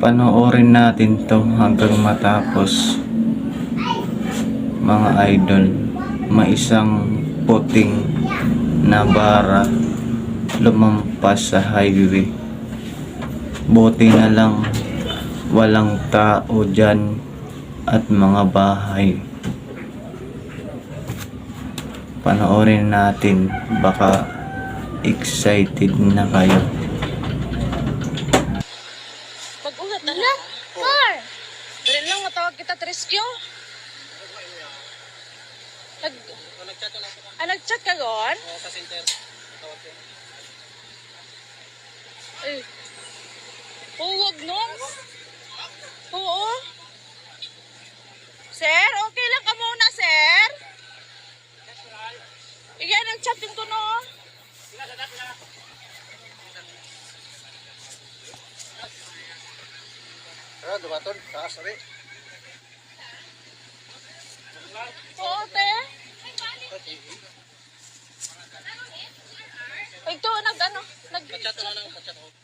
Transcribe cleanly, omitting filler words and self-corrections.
Panoorin natin to hanggang matapos, mga idol. May isang puting na bara lumampas sa highway. Buti na lang walang tao dyan at mga bahay. Panoorin natin, baka excited na kayo. Mag-ulat na lang. Car! Dali lang, matawag kita at rescue. Nag-chat ka doon? Oo, sa center. Tawag ko. Ay. Huwag nung. Oo. Sir, okay lang ka muna, sir? Iyan, nag-chat yung tuno. Ano, dumaton? Taas, sabi. Oo, te. Ito, nag-ano? Kachat na lang, kachat ako.